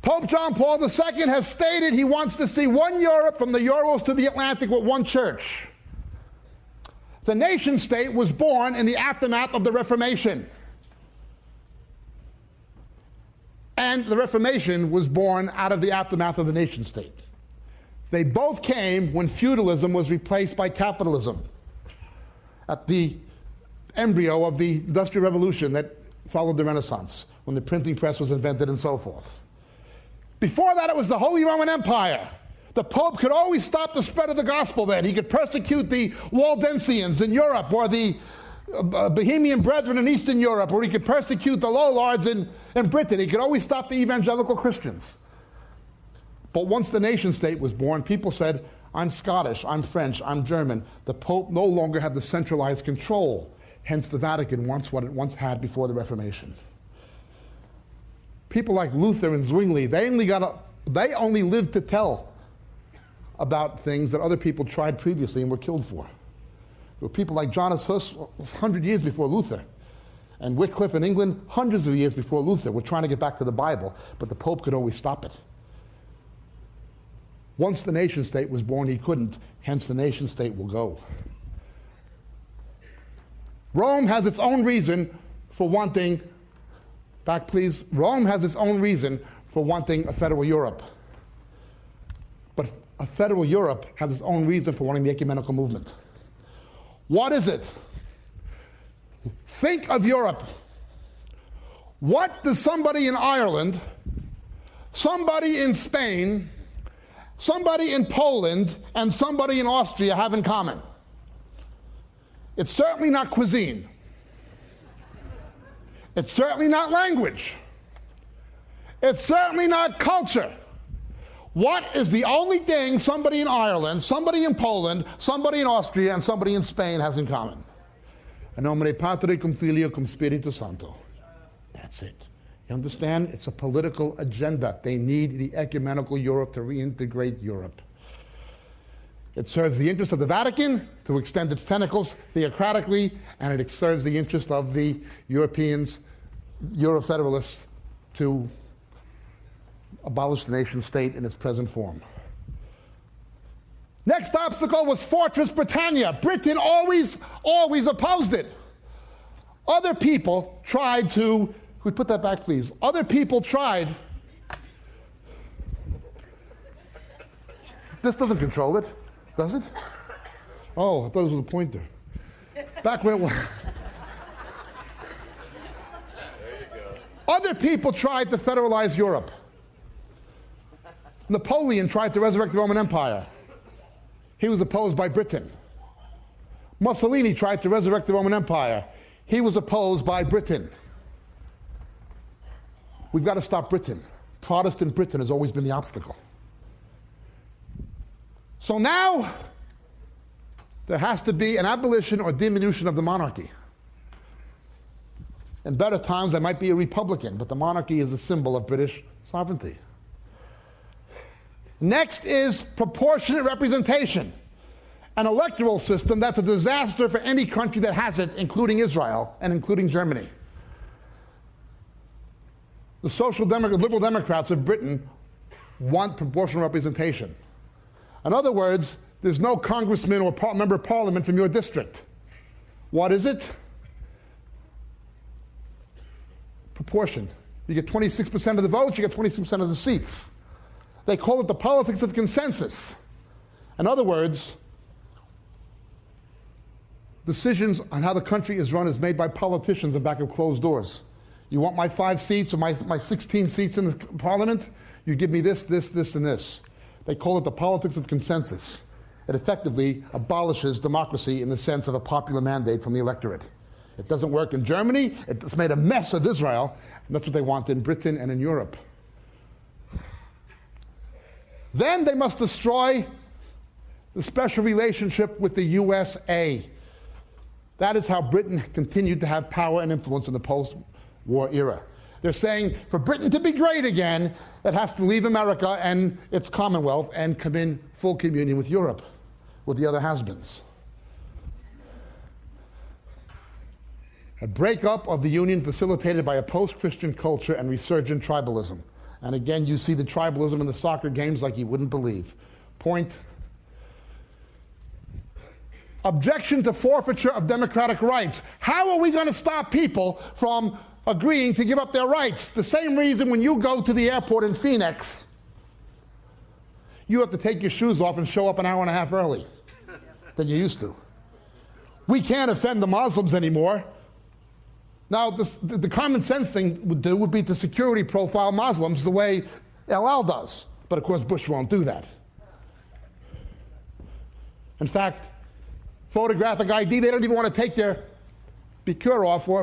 Pope John Paul II has stated he wants to see one Europe from the Urals to the Atlantic with one church. The nation state was born in the aftermath of the Reformation. And the Reformation was born out of the aftermath of the nation state. They both came when feudalism was replaced by capitalism, at the embryo of the Industrial Revolution that followed the Renaissance, when the printing press was invented and so forth. Before that, it was the Holy Roman Empire. The Pope could always stop the spread of the gospel then. He could persecute the Waldensians in Europe, or the Bohemian Brethren in Eastern Europe, or he could persecute the Lollards in Britain. He could always stop the evangelical Christians. But once the nation state was born, people said, I'm Scottish, I'm French, I'm German. The Pope no longer had the centralized control. Hence, the Vatican wants what it once had before the Reformation. People like Luther and Zwingli, they only lived to tell about things that other people tried previously and were killed for. There were people like Johannes Hus, 100 years before Luther, and Wycliffe in England, hundreds of years before Luther, were trying to get back to the Bible, but the Pope could always stop it. Once the nation state was born, he couldn't, hence the nation state will go. Rome has its own reason for wanting, back please, Rome has its own reason for wanting a federal Europe. But a federal Europe has its own reason for wanting the ecumenical movement. What is it? Think of Europe. What does somebody in Ireland, somebody in Spain, somebody in Poland, and somebody in Austria have in common? It's certainly not cuisine. It's certainly not language. It's certainly not culture. What is the only thing somebody in Ireland, somebody in Poland, somebody in Austria, and somebody in Spain has in common? In nomine Patri cum Filio cum Spiritus Sancto. That's it. You understand? It's a political agenda. They need the ecumenical Europe to reintegrate Europe. It serves the interest of the Vatican to extend its tentacles theocratically, and it serves the interest of the Europeans, Euro-federalists, to abolish the nation state in its present form. Next obstacle was Fortress Britannia. Britain always opposed it. Other people tried to, could we put that back please? Other people tried. This doesn't control it, does it? Oh, I thought it was a pointer. Back when it was. There you go. Other people tried to federalize Europe. Napoleon tried to resurrect the Roman Empire. He was opposed by Britain. Mussolini tried to resurrect the Roman Empire. He was opposed by Britain. We've got to stop Britain. Protestant Britain has always been the obstacle. So now, there has to be an abolition or diminution of the monarchy. In better times, I might be a Republican, but the monarchy is a symbol of British sovereignty. Next is proportionate representation, an electoral system that's a disaster for any country that has it, including Israel and including Germany. The Liberal Democrats of Britain want proportional representation. In other words, there's no congressman or member of parliament from your district. What is it? proportion. You get 26% of the votes, you get 26% of the seats. They call it the politics of consensus. In other words, decisions on how the country is run is made by politicians in back of closed doors. You want my 5 seats or my 16 seats in the parliament? You give me this, this, this, and this. They call it the politics of consensus. It effectively abolishes democracy in the sense of a popular mandate from the electorate. It doesn't work in Germany. It's made a mess of Israel. And that's what they want in Britain and in Europe. Then they must destroy the special relationship with the USA. That is how Britain continued to have power and influence in the post-war era. They're saying for Britain to be great again, it has to leave America and its Commonwealth and come in full communion with Europe, with the other has-beens. A breakup of the Union facilitated by a post-Christian culture and resurgent tribalism. And again, you see the tribalism in the soccer games like you wouldn't believe. Point. Objection to forfeiture of democratic rights. How are we going to stop people from agreeing to give up their rights? The same reason when you go to the airport in Phoenix, you have to take your shoes off and show up an hour and a half early than you used to. We can't offend the Muslims anymore. Now, the common sense thing would be to security profile Muslims the way El Al does. But of course, Bush won't do that. In fact, photographic ID, they don't even want to take their bikur off for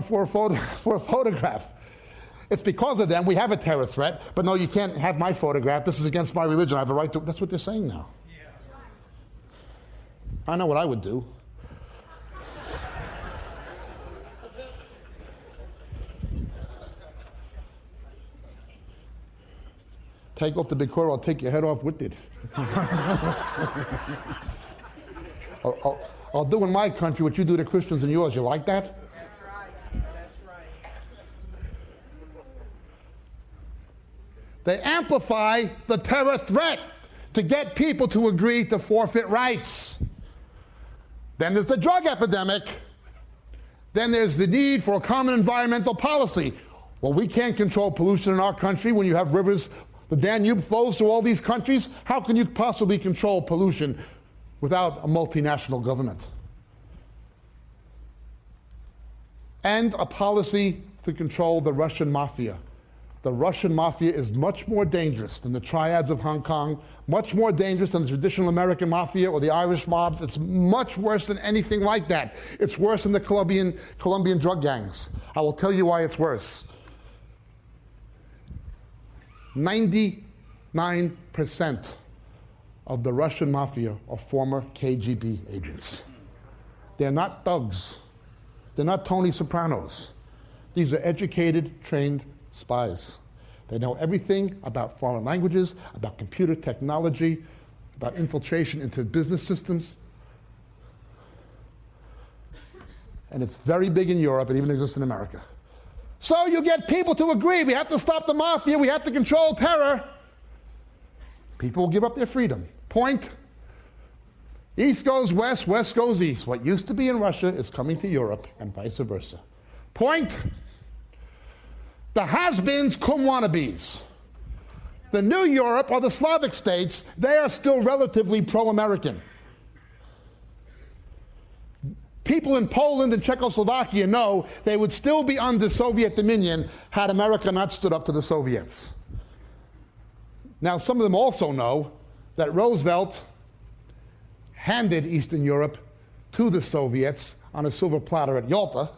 a photograph. It's because of them we have a terror threat, but no, you can't have my photograph. This is against my religion. I have a right to. That's what they're saying now. Yeah. I know what I would do. Take off the bikur, I'll take your head off with it. I'll do in my country what you do to Christians in yours. You like that? That's right. That's right. They amplify the terror threat to get people to agree to forfeit rights. Then there's the drug epidemic. Then there's the need for a common environmental policy. Well, we can't control pollution in our country when you have rivers. The Danube flows through all these countries. How can you possibly control pollution without a multinational government? And a policy to control the Russian Mafia. The Russian Mafia is much more dangerous than the triads of Hong Kong, much more dangerous than the traditional American Mafia or the Irish mobs. It's much worse than anything like that. It's worse than the Colombian drug gangs. I will tell you why it's worse. 99% of the Russian Mafia are former KGB agents. They're not thugs. They're not Tony Sopranos. These are educated, trained spies. They know everything about foreign languages, about computer technology, about infiltration into business systems. And it's very big in Europe. It even exists in America. So you get people to agree, we have to stop the mafia, we have to control terror. People will give up their freedom. Point. East goes west, west goes east. What used to be in Russia is coming to Europe and vice versa. Point. The has-beens cum wannabes. The new Europe or the Slavic states, they are still relatively pro-American. People in Poland and Czechoslovakia know they would still be under Soviet dominion had America not stood up to the Soviets. Now, some of them also know that Roosevelt handed Eastern Europe to the Soviets on a silver platter at Yalta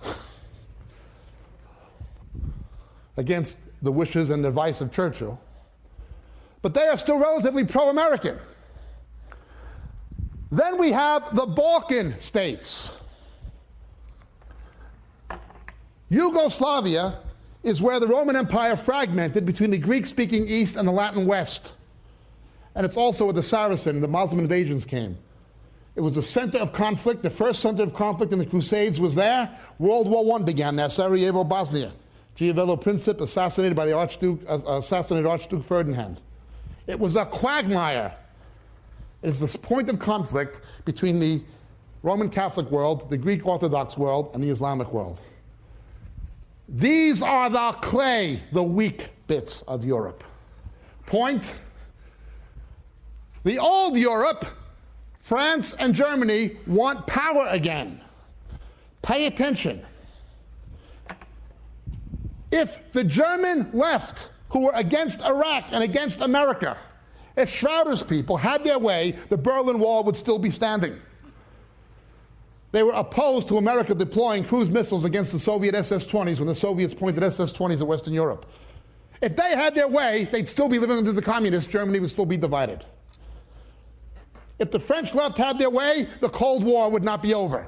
against the wishes and advice of Churchill. But they are still relatively pro-American. Then we have the Balkan states. Yugoslavia is where the Roman Empire fragmented between the Greek-speaking East and the Latin West. And it's also where the Saracen, the Muslim invasions came. It was a center of conflict. The first center of conflict in the Crusades was there. World War I began there, Sarajevo, Bosnia. Giovello Princip assassinated by the Archduke Ferdinand. It was a quagmire. It is this point of conflict between the Roman Catholic world, the Greek Orthodox world, and the Islamic world. These are the clay, the weak bits of Europe. Point. The old Europe, France and Germany, want power again. Pay attention. If the German left, who were against Iraq and against America, if Schroeder's people had their way, the Berlin Wall would still be standing. They were opposed to America deploying cruise missiles against the Soviet SS-20s when the Soviets pointed SS-20s at Western Europe. If they had their way, they'd still be living under the communists. Germany would still be divided. If the French left had their way, the Cold War would not be over.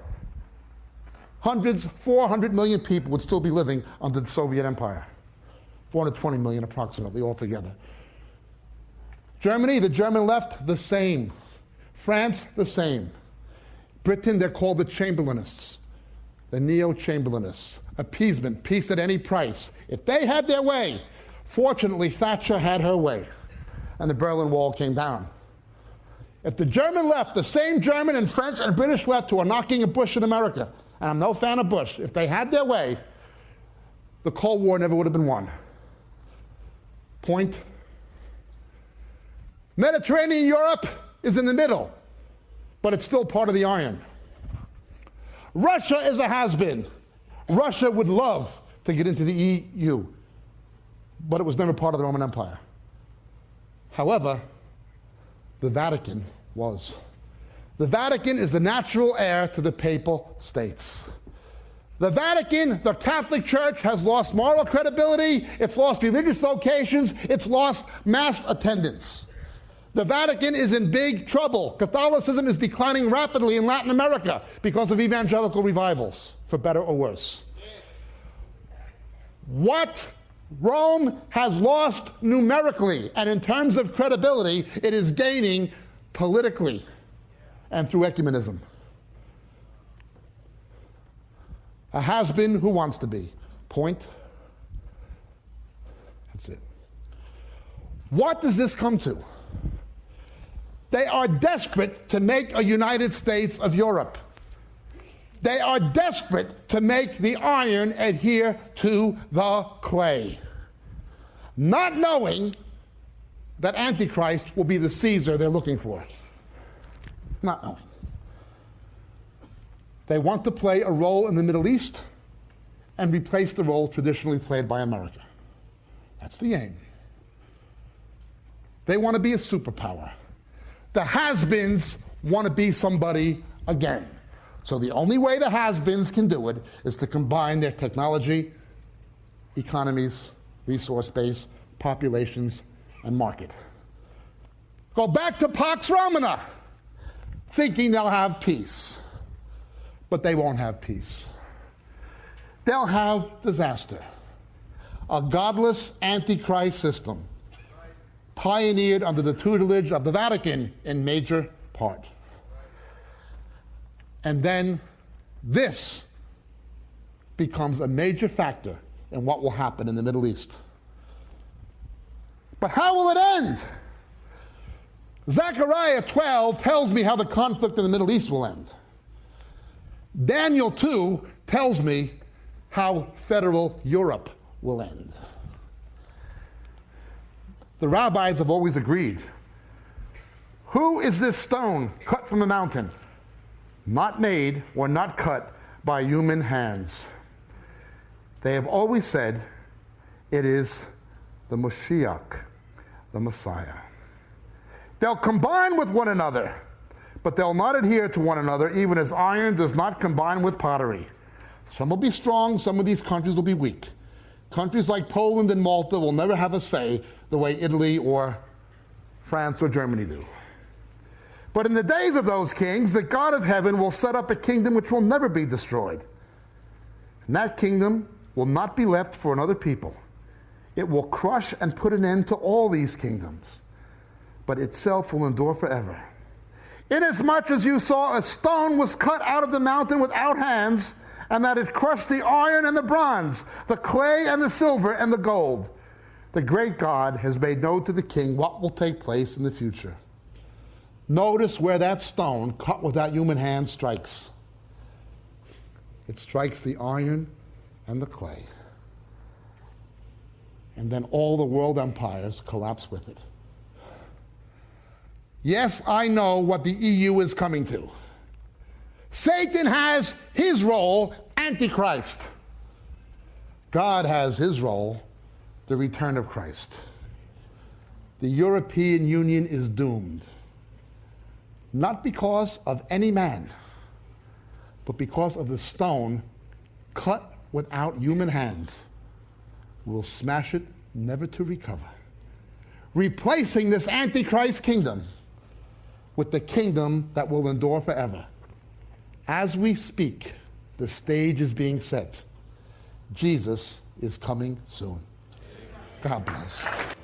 400 million people would still be living under the Soviet Empire. 420 million approximately altogether. Germany, the German left, the same. France, the same. Britain, they're called the Chamberlainists, the Neo-Chamberlainists. Appeasement, peace at any price. If they had their way, fortunately, Thatcher had her way, and the Berlin Wall came down. If the German left, the same German and French and British left who are knocking at Bush in America, and I'm no fan of Bush, if they had their way, the Cold War never would have been won. Point. Mediterranean Europe is in the middle, but it's still part of the iron. Russia is a has-been. Russia would love to get into the EU, but it was never part of the Roman Empire. However, the Vatican was. The Vatican is the natural heir to the papal states. The Vatican, the Catholic Church, has lost moral credibility, it's lost religious vocations, it's lost mass attendance. The Vatican is in big trouble. Catholicism is declining rapidly in Latin America because of evangelical revivals, for better or worse. What Rome has lost numerically, and in terms of credibility, it is gaining politically and through ecumenism. A has-been who wants to be. Point. That's it. What does this come to? They are desperate to make a United States of Europe. They are desperate to make the iron adhere to the clay, not knowing that Antichrist will be the Caesar they're looking for. Not knowing. They want to play a role in the Middle East and replace the role traditionally played by America. That's the aim. They want to be a superpower. The has-beens want to be somebody again. So the only way the has-beens can do it is to combine their technology, economies, resource base, populations, and market. Go back to Pax Romana, thinking they'll have peace. But they won't have peace. They'll have disaster. A godless Antichrist system, pioneered under the tutelage of the Vatican in major part. And then this becomes a major factor in what will happen in the Middle East. But how will it end? Zechariah 12 tells me how the conflict in the Middle East will end. Daniel 2 tells me how federal Europe will end. The rabbis have always agreed. Who is this stone cut from the mountain? Not made or not cut by human hands. They have always said it is the Mashiach, the Messiah. They'll combine with one another, but they'll not adhere to one another, even as iron does not combine with pottery. Some will be strong, some of these countries will be weak. Countries like Poland and Malta will never have a say the way Italy or France or Germany do. But in the days of those kings, the God of heaven will set up a kingdom which will never be destroyed. And that kingdom will not be left for another people. It will crush and put an end to all these kingdoms, but itself will endure forever. Inasmuch as you saw a stone was cut out of the mountain without hands, and that it crushed the iron and the bronze, the clay and the silver and the gold, the great God has made known to the king what will take place in the future. Notice where that stone, cut without human hands, strikes. It strikes the iron and the clay. and then all the world empires collapse with it. Yes, I know what the EU is coming to. Satan has his role, Antichrist. God has his role, the return of Christ. The European Union is doomed, not because of any man, but because of the stone cut without human hands will smash it, never to recover, replacing this Antichrist kingdom with the kingdom that will endure forever. As we speak, the stage is being set. Jesus is coming soon. God bless.